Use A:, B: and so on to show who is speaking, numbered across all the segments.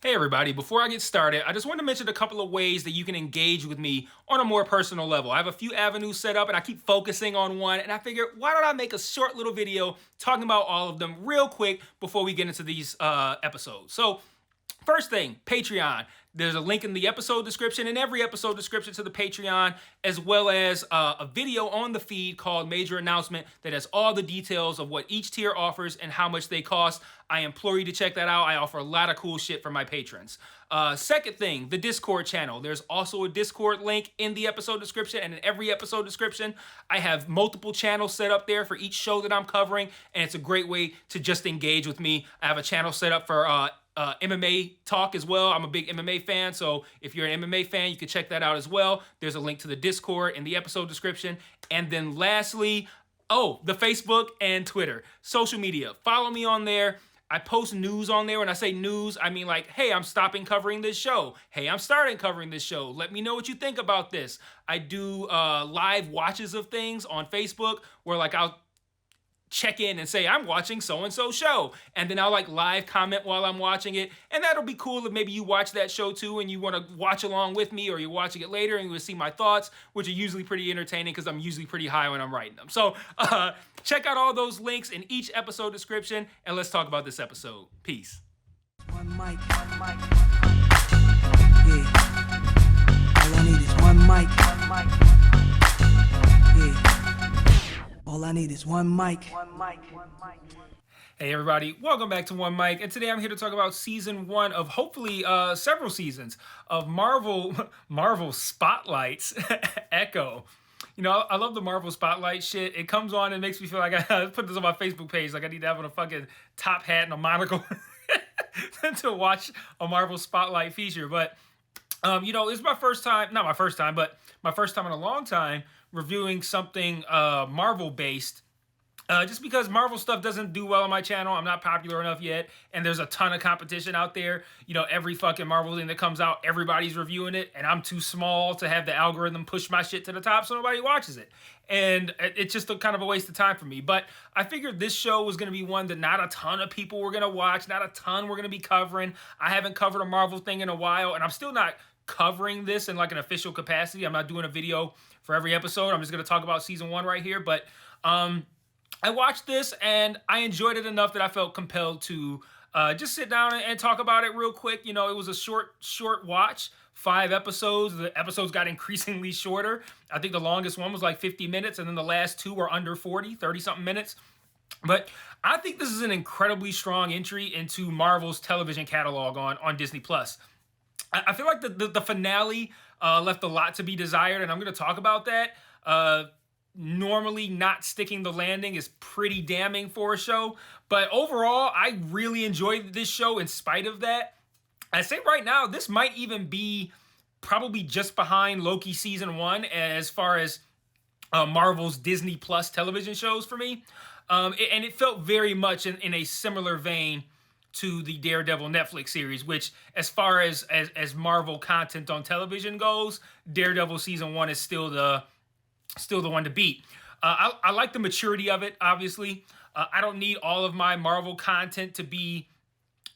A: Hey everybody, before I get started, I just want to mention a couple of ways that you can engage with me on a more personal level. I have a few avenues set up and I keep focusing on one, and I figured why don't I make a short little video talking about all of them real quick before we get into these episodes. So first thing, Patreon. There's a link in the episode description, in every episode description to the Patreon, as well as a video on the feed called Major Announcement that has all the details of what each tier offers and how much they cost. I implore you to check that out. I offer a lot of cool shit for my patrons. Second thing, the Discord channel. There's also a Discord link in the episode description and in every episode description. I have multiple channels set up there for each show that I'm covering, and it's a great way to just engage with me. I have a channel set up for MMA talk as well. I'm a big MMA fan, so if you're an MMA fan, you can check that out as well. There's a link to the Discord in the episode description. And then lastly, the Facebook and Twitter. Social media. Follow me on there. I post news on there. When I say news, I mean like, hey, I'm stopping covering this show. Hey, I'm starting covering this show. Let me know what you think about this. I do live watches of things on Facebook where like I'll check in and say I'm watching so-and-so show, and then I'll like live comment while I'm watching it, and that'll be cool if maybe you watch that show too and you want to watch along with me, or you're watching it later and you will see my thoughts, which are usually pretty entertaining because I'm usually pretty high when I'm writing them. So check out all those links in each episode description, and let's talk about this episode. Peace.
B: One mic. Yeah. All I need is one mic. Yeah. All I need is one mic.
A: Hey everybody, welcome back to One Mic, and today I'm here to talk about season 1 of hopefully several seasons of Marvel Spotlight's Echo. You know, I love the Marvel Spotlight shit. It comes on and makes me feel like I put this on my Facebook page, like I need to have on a fucking top hat and a monocle to watch a Marvel Spotlight feature. But you know, it's my first time, not my first time, but my first time in a long time reviewing something Marvel based, just because Marvel stuff doesn't do well on my channel. I'm not popular enough yet, and there's a ton of competition out there. You know, every fucking Marvel thing that comes out, everybody's reviewing it, and I'm too small to have the algorithm push my shit to the top, so nobody watches it. And it's just a kind of a waste of time for me. But I figured this show was going to be one that not a ton of people were going to watch, not a ton were going to be covering. I haven't covered a Marvel thing in a while, and I'm still not covering this in like an official capacity. I'm not doing a video for every episode. I'm just going to talk about season 1 right here. But I watched this and I enjoyed it enough that I felt compelled to just sit down and talk about it real quick. You know, it was a short watch, 5 episodes. The episodes got increasingly shorter. I think the longest one was like 50 minutes, and then the last 2 were under 30 something minutes. But I think this is an incredibly strong entry into Marvel's television catalog on Disney Plus. I feel like the finale left a lot to be desired, and I'm going to talk about that. Normally, not sticking the landing is pretty damning for a show, but overall, I really enjoyed this show in spite of that. I say right now, this might even be probably just behind Loki season 1 as far as Marvel's Disney Plus television shows for me. And it felt very much in a similar vein to the Daredevil Netflix series, which as far as Marvel content on television goes, Daredevil season 1 is still the one to beat. I like the maturity of it, obviously. I don't need all of my Marvel content to be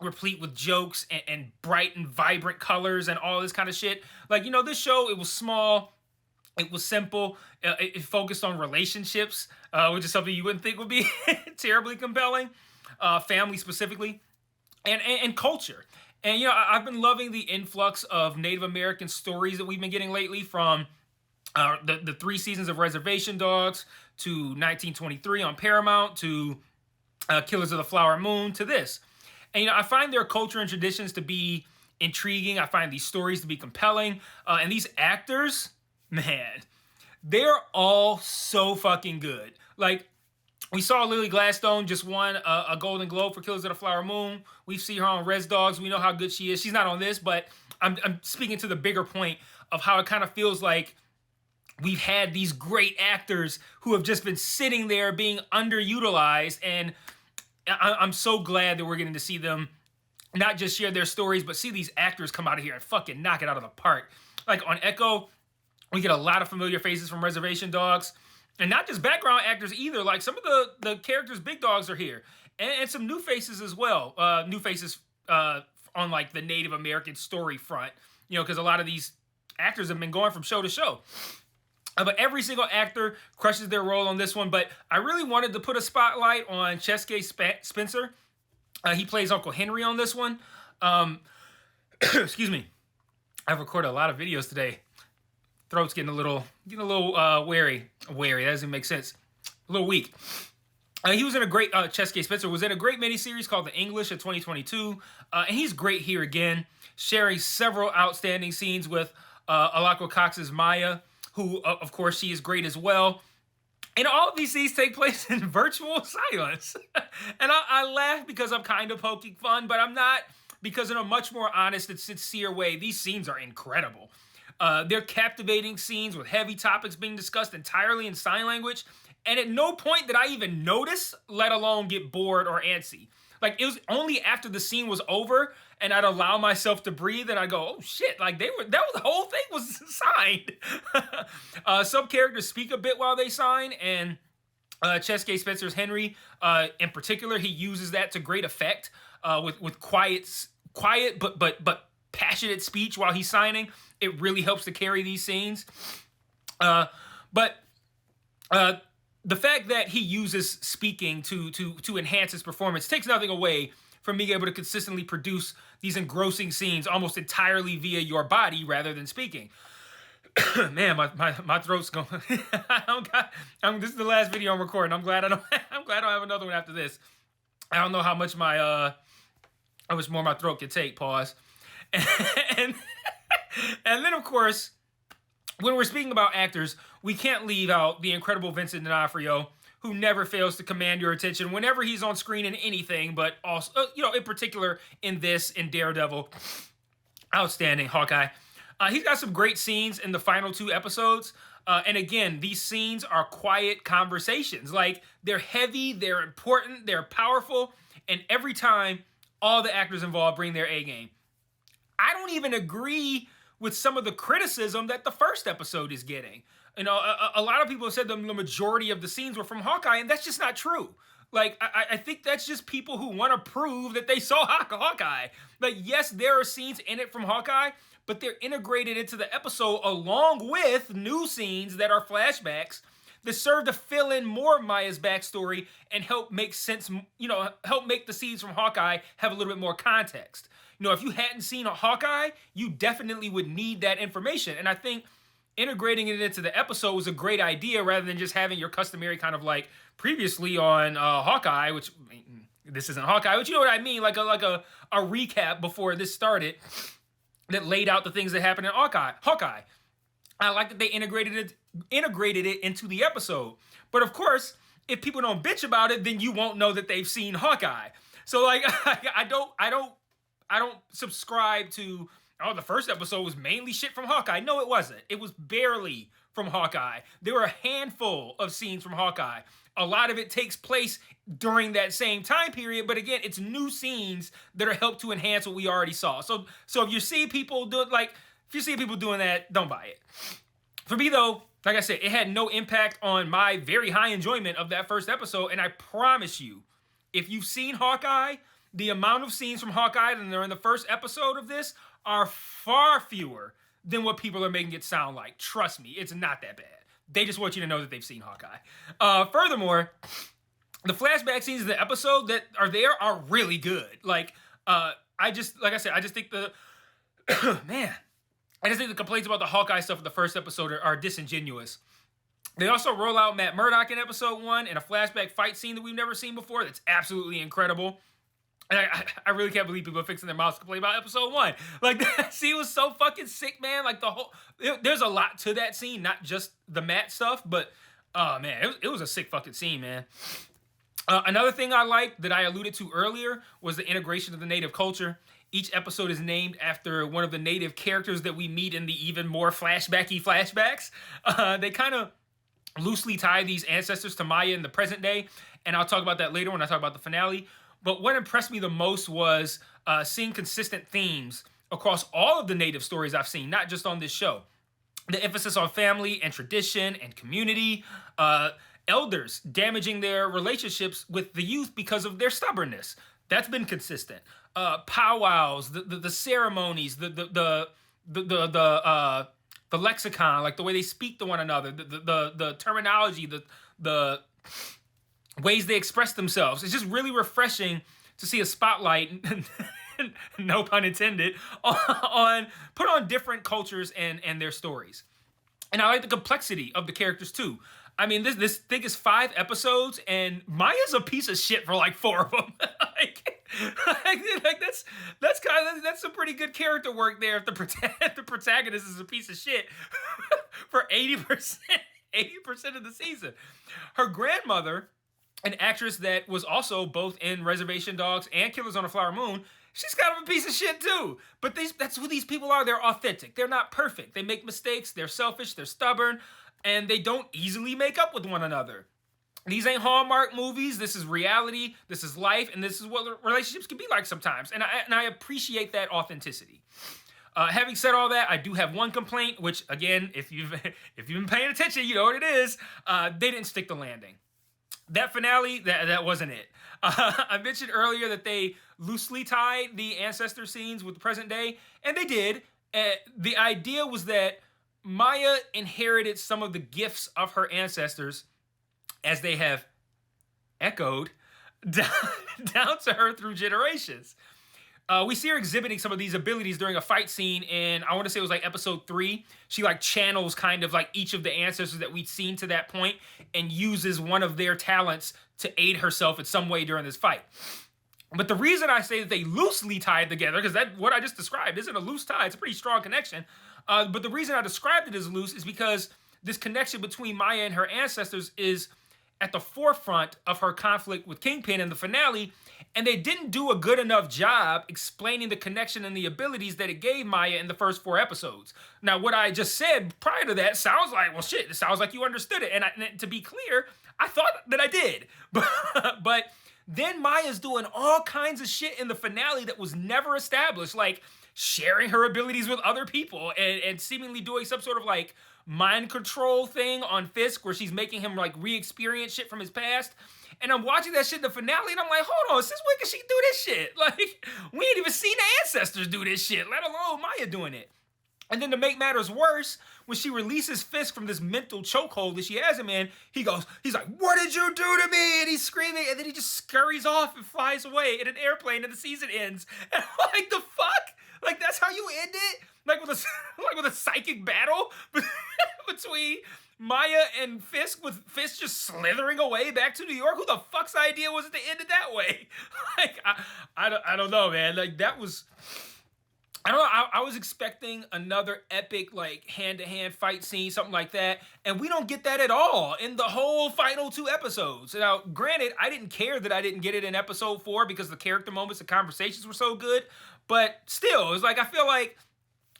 A: replete with jokes and bright and vibrant colors and all this kind of shit. Like, you know, this show, it was small, it was simple, it focused on relationships, which is something you wouldn't think would be terribly compelling, family specifically. And culture. And, you know, I've been loving the influx of Native American stories that we've been getting lately, from the 3 seasons of Reservation Dogs to 1923 on Paramount to Killers of the Flower Moon to this. And, you know, I find their culture and traditions to be intriguing. I find these stories to be compelling. And these actors, man, they're all so fucking good. Like, we saw Lily Gladstone just won a Golden Globe for Killers of the Flower Moon. We see her on Res Dogs. We know how good she is. She's not on this, but I'm speaking to the bigger point of how it kind of feels like we've had these great actors who have just been sitting there being underutilized. And I'm so glad that we're getting to see them not just share their stories, but see these actors come out of here and fucking knock it out of the park. Like on Echo, we get a lot of familiar faces from Reservation Dogs. And not just background actors either. Like, some of the characters' big dogs are here. And some new faces as well. New faces on like the Native American story front, because a lot of these actors have been going from show to show. But every single actor crushes their role on this one. But I really wanted to put a spotlight on Cheske Spencer. He plays Uncle Henry on this one. Excuse me. I've recorded a lot of videos today. Throat's getting a little wary. Wary, that doesn't make sense. A little weak. He was in a great, Cheske Spencer was in a great miniseries called The English in 2022. And he's great here again, sharing several outstanding scenes with Delvin Cox's Maya, who, of course, she is great as well. And all of these scenes take place in virtual silence. And I laugh because I'm kind of poking fun, but I'm not, because in a much more honest and sincere way, these scenes are incredible. They're captivating scenes with heavy topics being discussed entirely in sign language. And at no point did I even notice, let alone get bored or antsy. Like, it was only after the scene was over and I'd allow myself to breathe and I'd go, oh shit, like the whole thing was signed. Some characters speak a bit while they sign, and Cheske Spencer's Henry, in particular, he uses that to great effect with quiet but passionate speech while he's signing. It really helps to carry these scenes. But the fact that he uses speaking to enhance his performance takes nothing away from being able to consistently produce these engrossing scenes almost entirely via your body rather than speaking. Man, my throat's going. This is the last video I'm recording. I'm glad I don't have another one after this. I don't know how much how much more my throat can take. Pause. And then, of course, when we're speaking about actors, we can't leave out the incredible Vincent D'Onofrio, who never fails to command your attention whenever he's on screen in anything, but also, in particular in this, in Daredevil. Outstanding, Hawkeye. He's got some great scenes in the final 2 episodes. And again, these scenes are quiet conversations. Like, they're heavy, they're important, they're powerful, and every time, all the actors involved bring their A game. I don't even agree with some of the criticism that the first episode is getting. A lot of people have said the majority of the scenes were from Hawkeye, and that's just not true. Like, I think that's just people who want to prove that they saw Hawkeye. Like, yes, there are scenes in it from Hawkeye, but they're integrated into the episode along with new scenes that are flashbacks that serve to fill in more of Maya's backstory and help make sense, help make the scenes from Hawkeye have a little bit more context. If you hadn't seen a Hawkeye, you definitely would need that information. And I think integrating it into the episode was a great idea rather than just having your customary kind of like previously on Hawkeye, which this isn't Hawkeye, but you know what I mean? Like a recap before this started that laid out the things that happened in Hawkeye. I like that they integrated it into the episode. But of course, if people don't bitch about it, then you won't know that they've seen Hawkeye. So like, I don't subscribe to, the first episode was mainly shit from Hawkeye. No, it wasn't. It was barely from Hawkeye. There were a handful of scenes from Hawkeye. A lot of it takes place during that same time period, but again, it's new scenes that are helped to enhance what we already saw. So if you see people doing that, don't buy it. For me though, like I said, it had no impact on my very high enjoyment of that first episode, and I promise you, if you've seen Hawkeye, the amount of scenes from Hawkeye that are in the first episode of this are far fewer than what people are making it sound like. Trust me, it's not that bad. They just want you to know that they've seen Hawkeye. Furthermore, the flashback scenes in the episode that are there are really good. Like, I just think the complaints about the Hawkeye stuff in the first episode are disingenuous. They also roll out Matt Murdock in episode 1 in a flashback fight scene that we've never seen before that's absolutely incredible. And I really can't believe people are fixing their mouths to complain about episode 1. Like, that scene was so fucking sick, man. Like, there's a lot to that scene, not just the Matt stuff, but, oh, man, it was a sick fucking scene, man. Another thing I liked that I alluded to earlier was the integration of the native culture. Each episode is named after one of the native characters that we meet in the even more flashbacky flashbacks. They kind of loosely tie these ancestors to Maya in the present day, and I'll talk about that later when I talk about the finale. But what impressed me the most was seeing consistent themes across all of the native stories I've seen, not just on this show. The emphasis on family and tradition and community, elders damaging their relationships with the youth because of their stubbornness. That's been consistent. Powwows, the ceremonies, the lexicon, like the way they speak to one another, the terminology, the ways they express themselves. It's just really refreshing to see a spotlight, no pun intended, on put on different cultures and their stories. And I like the complexity of the characters too. I mean, this thing is 5 episodes, and Maya's a piece of shit for like 4 of them. That's some pretty good character work there. If the protagonist is a piece of shit for 80% of the season. Her grandmother, an actress that was also both in Reservation Dogs and Killers on a Flower Moon, she's kind of a piece of shit too. But that's who these people are. They're authentic. They're not perfect. They make mistakes. They're selfish. They're stubborn. And they don't easily make up with one another. These ain't Hallmark movies. This is reality. This is life. And this is what relationships can be like sometimes. And I appreciate that authenticity. Having said all that, I do have one complaint, which again, if you've been paying attention, you know what it is. They didn't stick the landing. That finale, that wasn't it. I mentioned earlier that they loosely tied the ancestor scenes with the present day, and they did. The idea was that Maya inherited some of the gifts of her ancestors as they have echoed down to her through generations. We see her exhibiting some of these abilities during a fight scene in, I want to say it was like episode 3. She like channels kind of like each of the ancestors that we'd seen to that point and uses one of their talents to aid herself in some way during this fight. But the reason I say that they loosely tied together, because that what I just described isn't a loose tie, it's a pretty strong connection. But the reason I described it as loose is because this connection between Maya and her ancestors is at the forefront of her conflict with Kingpin in the finale, and they didn't do a good enough job explaining the connection and the abilities that it gave Maya in the first 4 episodes. Now, what I just said prior to that sounds like, well, shit, it sounds like you understood it. And to be clear, I thought that I did. But then Maya's doing all kinds of shit in the finale that was never established, like sharing her abilities with other people and seemingly doing some sort of like mind control thing on Fisk where she's making him like re-experience shit from his past. And I'm watching that shit in the finale and I'm like, hold on, since when can she do this shit? Like, we ain't even seen the ancestors do this shit, let alone Maya doing it. And then to make matters worse, when she releases Fisk from this mental chokehold that she has him in, he's like, what did you do to me? And he's screaming, and then he just scurries off and flies away in an airplane and the season ends. And I'm like, the fuck? Like, that's how you end it? Like with a psychic battle between Maya and Fisk, with Fisk just slithering away back to New York? Who the fuck's idea was it to end it that way? Like, I don't know, man. Like, that was... I don't know, I was expecting another epic, like, hand-to-hand fight scene, something like that, and we don't get that at all in the whole final 2 episodes. Now, granted, I didn't care that I didn't get it in episode 4 because the character moments and conversations were so good, but still, it's like, I feel like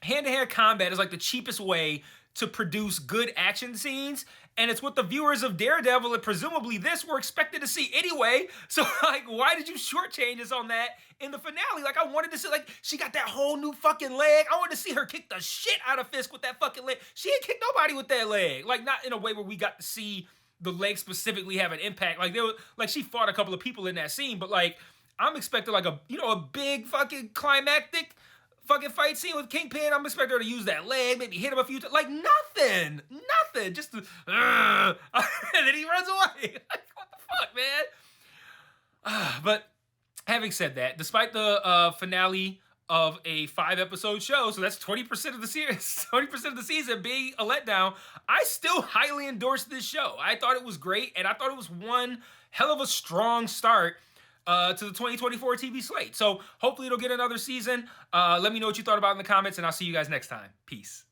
A: hand-to-hand combat is like the cheapest way to produce good action scenes, and it's what the viewers of Daredevil and presumably this were expected to see anyway. So, like, why did you shortchange us on that in the finale? Like, I wanted to see, like, she got that whole new fucking leg. I wanted to see her kick the shit out of Fisk with that fucking leg. She ain't kicked nobody with that leg. Like, not in a way where we got to see the leg specifically have an impact. Like, she fought a couple of people in that scene, but, like, I'm expecting, like, a big fucking climactic fucking fight scene with Kingpin. I'm expecting her to use that leg, maybe hit him a few times. Like, nothing. Just and then he runs away. Like, what the fuck, man? But having said that, despite the finale of a 5-episode show, so that's 20% of the series, 20% of the season being a letdown, I still highly endorse this show. I thought it was great, and I thought it was one hell of a strong start to the 2024 TV slate. So hopefully it'll get another season. Let me know what you thought about in the comments, and I'll see you guys next time. Peace.